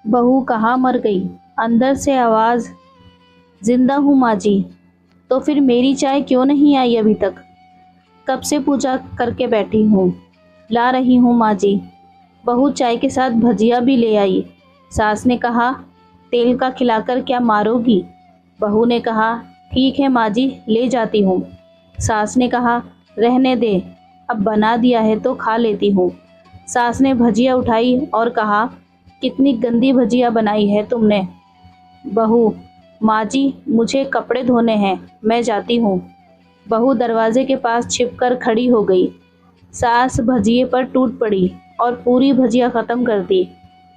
बहू कहाँ मर गई? अंदर से आवाज़, जिंदा हूँ माँ जी। तो फिर मेरी चाय क्यों नहीं आई अभी तक? कब से पूजा करके बैठी हूँ, ला रही हूँ माँ जी। बहू चाय के साथ भजिया भी ले आई। सास ने कहा, तेल का खिलाकर क्या मारोगी? बहू ने कहा, ठीक है माँ जी, ले जाती हूँ। सास ने कहा, रहने दे, अब बना दिया है तो खा लेती हूँ। सास ने भजिया उठाई और कहा, कितनी गंदी भजिया बनाई है तुमने। बहू, माँ जी मुझे कपड़े धोने हैं, मैं जाती हूँ। बहू दरवाजे के पास छिपकर खड़ी हो गई। सास भजिए पर टूट पड़ी और पूरी भजिया खत्म कर दी।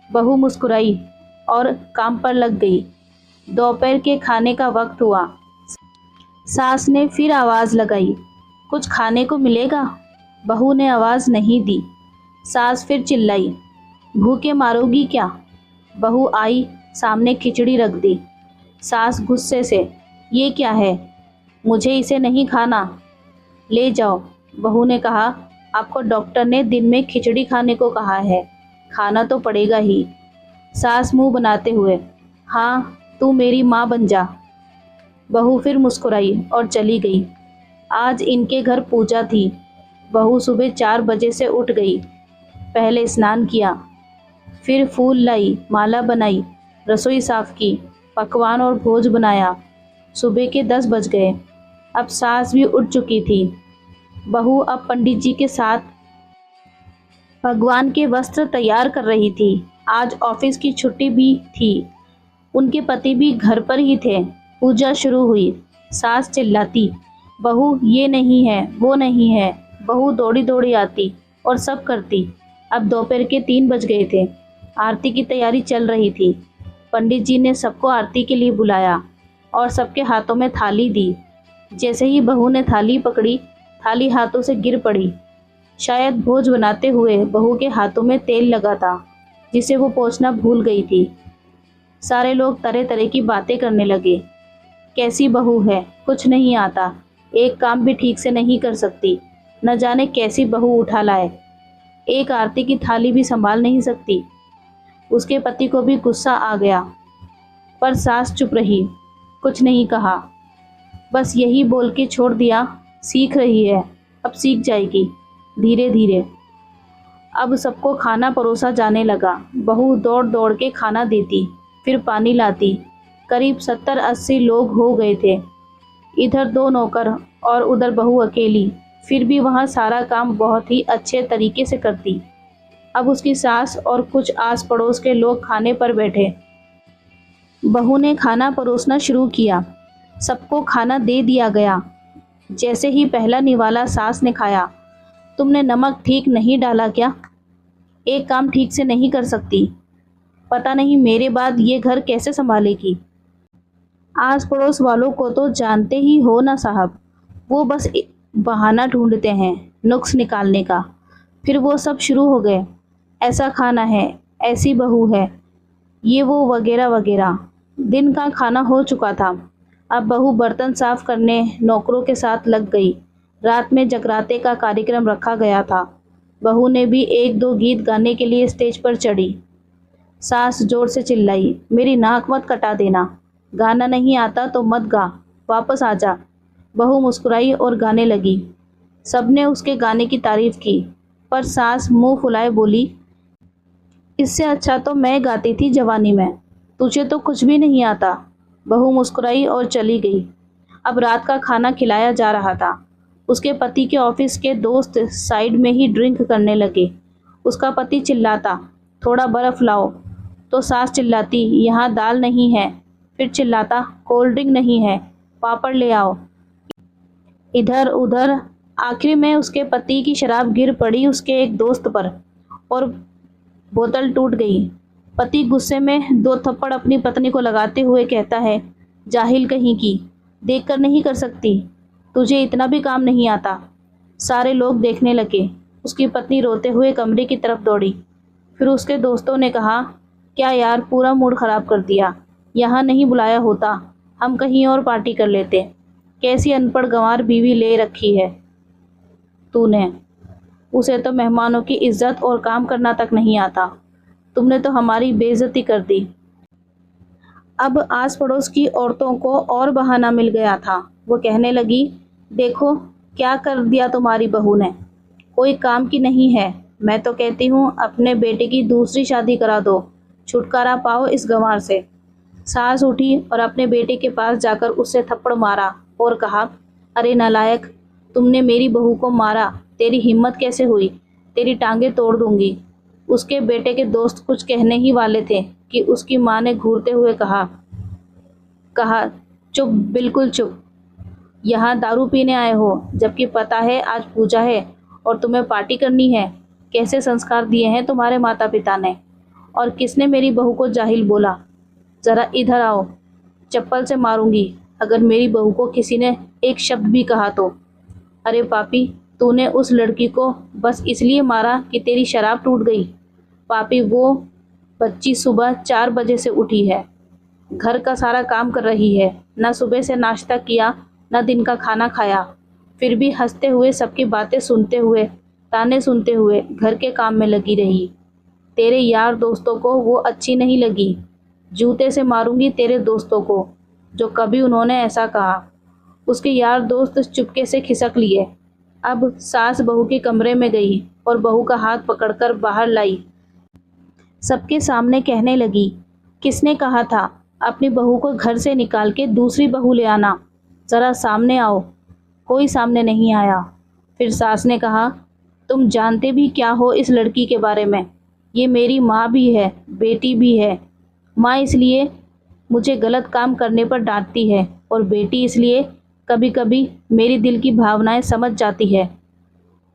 बहू मुस्कुराई और काम पर लग गई। दोपहर के खाने का वक्त हुआ। सास ने फिर आवाज़ लगाई, कुछ खाने को मिलेगा? बहू ने आवाज़ नहीं दी। सास फिर चिल्लाई, भूखे मारोगी क्या? बहू आई, सामने खिचड़ी रख दी। सास गुस्से से, ये क्या है? मुझे इसे नहीं खाना, ले जाओ। बहू ने कहा, आपको डॉक्टर ने दिन में खिचड़ी खाने को कहा है, खाना तो पड़ेगा ही। सास मुंह बनाते हुए, हाँ तू मेरी माँ बन जा। बहू फिर मुस्कुराई और चली गई। आज इनके घर पूजा थी। बहू सुबह 4 बजे से उठ गई। पहले स्नान किया, फिर फूल लाई, माला बनाई, रसोई साफ की, पकवान और भोज बनाया। सुबह के 10 बज गए। अब सास भी उठ चुकी थी। बहू अब पंडित जी के साथ भगवान के वस्त्र तैयार कर रही थी। आज ऑफिस की छुट्टी भी थी। उनके पति भी घर पर ही थे। पूजा शुरू हुई। सास चिल्लाती, बहू ये नहीं है, वो नहीं है। बहू दौड़ी दौड़ी आती और सब करती। अब दोपहर के 3 बज गए थे। आरती की तैयारी चल रही थी। पंडित जी ने सबको आरती के लिए बुलाया और सबके हाथों में थाली दी। जैसे ही बहू ने थाली पकड़ी, थाली हाथों से गिर पड़ी। शायद भोज बनाते हुए बहू के हाथों में तेल लगा था, जिसे वो पोंछना भूल गई थी। सारे लोग तरह तरह की बातें करने लगे। कैसी बहू है, कुछ नहीं आता, एक काम भी ठीक से नहीं कर सकती, न जाने कैसी बहू उठा लाए, एक आरती की थाली भी संभाल नहीं सकती। उसके पति को भी गुस्सा आ गया, पर सास चुप रही, कुछ नहीं कहा, बस यही बोल के छोड़ दिया, सीख रही है, अब सीख जाएगी धीरे धीरे। अब सबको खाना परोसा जाने लगा। बहू दौड़ दौड़ के खाना देती, फिर पानी लाती। करीब 70-80 लोग हो गए थे। इधर 2 नौकर और उधर बहू अकेली, फिर भी वहाँ सारा काम बहुत ही अच्छे तरीके से करती। अब उसकी सास और कुछ आस पड़ोस के लोग खाने पर बैठे। बहू ने खाना परोसना शुरू किया। सबको खाना दे दिया गया। जैसे ही पहला निवाला सास ने खाया, तुमने नमक ठीक नहीं डाला क्या? एक काम ठीक से नहीं कर सकती, पता नहीं मेरे बाद ये घर कैसे संभालेगी। आस पड़ोस वालों को तो जानते ही हो ना साहब, वो बस बहाना ढूंढते हैं नुक्स निकालने का। फिर वो सब शुरू हो गए, ऐसा खाना है, ऐसी बहू है, ये वो वगैरह वगैरह। दिन का खाना हो चुका था। अब बहू बर्तन साफ करने नौकरों के साथ लग गई। रात में जगराते का कार्यक्रम रखा गया था। बहू ने भी 1-2 गीत गाने के लिए स्टेज पर चढ़ी। सास जोर से चिल्लाई, मेरी नाक मत कटा देना, गाना नहीं आता तो मत गा, वापस आ जा। बहू मुस्कुराई और गाने लगी। सबने उसके गाने की तारीफ की, पर सास मुंह फुलाए बोली, इससे अच्छा तो मैं गाती थी जवानी में, तुझे तो कुछ भी नहीं आता। बहू मुस्कुराई और चली गई। अब रात का खाना खिलाया जा रहा था। उसके पति के ऑफिस के दोस्त साइड में ही ड्रिंक करने लगे। उसका पति चिल्लाता, थोड़ा बर्फ़ लाओ, तो सास चिल्लाती, यहाँ दाल नहीं है। फिर चिल्लाता, कोल्ड ड्रिंक नहीं है, पापड़ ले आओ। इधर उधर आखिर में उसके पति की शराब गिर पड़ी उसके एक दोस्त पर और बोतल टूट गई। पति गुस्से में 2 थप्पड़ अपनी पत्नी को लगाते हुए कहता है, जाहिल कहीं की, देखकर नहीं कर सकती, तुझे इतना भी काम नहीं आता। सारे लोग देखने लगे। उसकी पत्नी रोते हुए कमरे की तरफ दौड़ी। फिर उसके दोस्तों ने कहा, क्या यार, पूरा मूड ख़राब कर दिया, यहाँ नहीं बुलाया होता, हम कहीं और पार्टी कर लेते। कैसी अनपढ़ गंवार बीवी ले रखी है तूने, उसे तो मेहमानों की इज्जत और काम करना तक नहीं आता। तुमने तो हमारी बेइज्जती कर दी। अब आस पड़ोस की औरतों को और बहाना मिल गया था। वो कहने लगी, देखो क्या कर दिया तुम्हारी बहू ने, कोई काम की नहीं है। मैं तो कहती हूँ अपने बेटे की दूसरी शादी करा दो, छुटकारा पाओ इस गंवार से। सास उठी और अपने बेटे के पास जाकर उससे थप्पड़ मारा और कहा, अरे नालायक, तुमने मेरी बहू को मारा, तेरी हिम्मत कैसे हुई, तेरी टांगे तोड़ दूंगी। उसके बेटे के दोस्त कुछ कहने ही वाले थे कि उसकी माँ ने घूरते हुए कहा, चुप, बिल्कुल चुप। यहाँ दारू पीने आए हो, जबकि पता है आज पूजा है और तुम्हें पार्टी करनी है। कैसे संस्कार दिए हैं तुम्हारे माता पिता ने, और किसने मेरी बहू को जाहिल बोला? ज़रा इधर आओ, चप्पल से मारूंगी अगर मेरी बहू को किसी ने एक शब्द भी कहा तो। अरे पापी, तूने उस लड़की को बस इसलिए मारा कि तेरी शराब टूट गई। पापी, वो बच्ची सुबह 4 बजे से उठी है, घर का सारा काम कर रही है, ना सुबह से नाश्ता किया ना दिन का खाना खाया, फिर भी हंसते हुए सबकी बातें सुनते हुए, ताने सुनते हुए घर के काम में लगी रही। तेरे यार दोस्तों को वो अच्छी नहीं लगी। जूते से मारूंगी तेरे दोस्तों को जो कभी उन्होंने ऐसा कहा। उसके यार दोस्त चुपके से खिसक लिए। अब सास बहू के कमरे में गई और बहू का हाथ पकड़कर बाहर लाई। सबके सामने कहने लगी, किसने कहा था अपनी बहू को घर से निकाल के दूसरी बहू ले आना? ज़रा सामने आओ। कोई सामने नहीं आया। फिर सास ने कहा, तुम जानते भी क्या हो इस लड़की के बारे में? ये मेरी माँ भी है, बेटी भी है। माँ इसलिए मुझे गलत काम करने पर डांटती है और बेटी इसलिए कभी कभी मेरी दिल की भावनाएं समझ जाती है।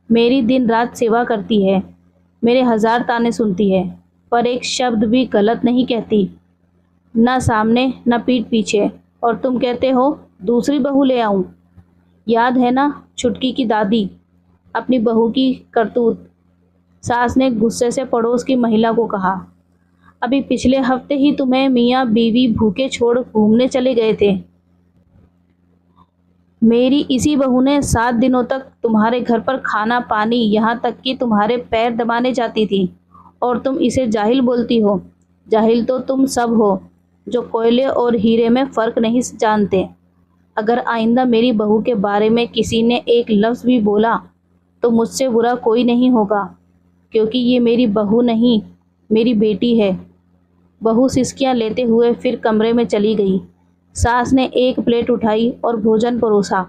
मेरी दिन रात सेवा करती है, मेरे 1000 ताने सुनती है, पर एक शब्द भी गलत नहीं कहती, ना सामने ना पीठ पीछे। और तुम कहते हो दूसरी बहू ले आऊं? याद है ना छुटकी की दादी, अपनी बहू की करतूत? सास ने गुस्से से पड़ोस की महिला को कहा, अभी पिछले हफ्ते ही तुम्हें मियाँ बीवी भूखे छोड़ घूमने चले गए थे। मेरी इसी बहू ने 7 दिनों तक तुम्हारे घर पर खाना पानी, यहाँ तक कि तुम्हारे पैर दबाने जाती थी, और तुम इसे जाहिल बोलती हो। जाहिल तो तुम सब हो जो कोयले और हीरे में फ़र्क नहीं जानते। अगर आइंदा मेरी बहू के बारे में किसी ने एक लफ्ज़ भी बोला तो मुझसे बुरा कोई नहीं होगा, क्योंकि ये मेरी बहू नहीं, मेरी बेटी है। बहू सिसकियां लेते हुए फिर कमरे में चली गई। सास ने एक प्लेट उठाई और भोजन परोसा,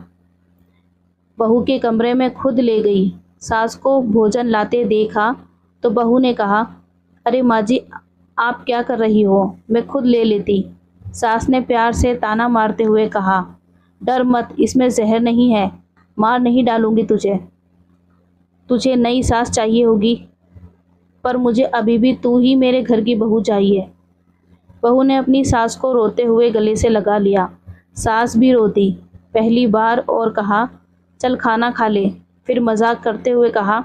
बहू के कमरे में खुद ले गई। सास को भोजन लाते देखा तो बहू ने कहा, अरे माँ जी, आप क्या कर रही हो, मैं खुद ले लेती। सास ने प्यार से ताना मारते हुए कहा, डर मत, इसमें जहर नहीं है, मार नहीं डालूंगी तुझे। तुझे नई सास चाहिए होगी, पर मुझे अभी भी तू ही मेरे घर की बहू चाहिए। बहू ने अपनी सास को रोते हुए गले से लगा लिया। सास भी रोती पहली बार और कहा, चल खाना खा ले। फिर मजाक करते हुए कहा,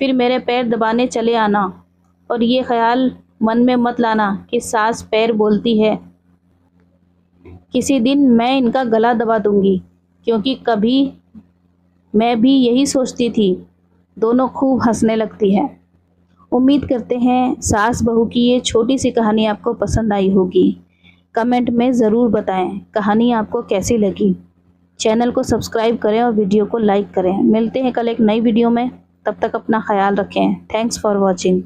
फिर मेरे पैर दबाने चले आना, और ये ख्याल मन में मत लाना कि सास पैर बोलती है। किसी दिन मैं इनका गला दबा दूंगी, क्योंकि कभी मैं भी यही सोचती थी। दोनों खूब हंसने लगती है। उम्मीद करते हैं सास बहू की ये छोटी सी कहानी आपको पसंद आई होगी। कमेंट में ज़रूर बताएं कहानी आपको कैसी लगी। चैनल को सब्सक्राइब करें और वीडियो को लाइक करें। मिलते हैं कल एक नई वीडियो में, तब तक अपना ख्याल रखें। Thanks for watching.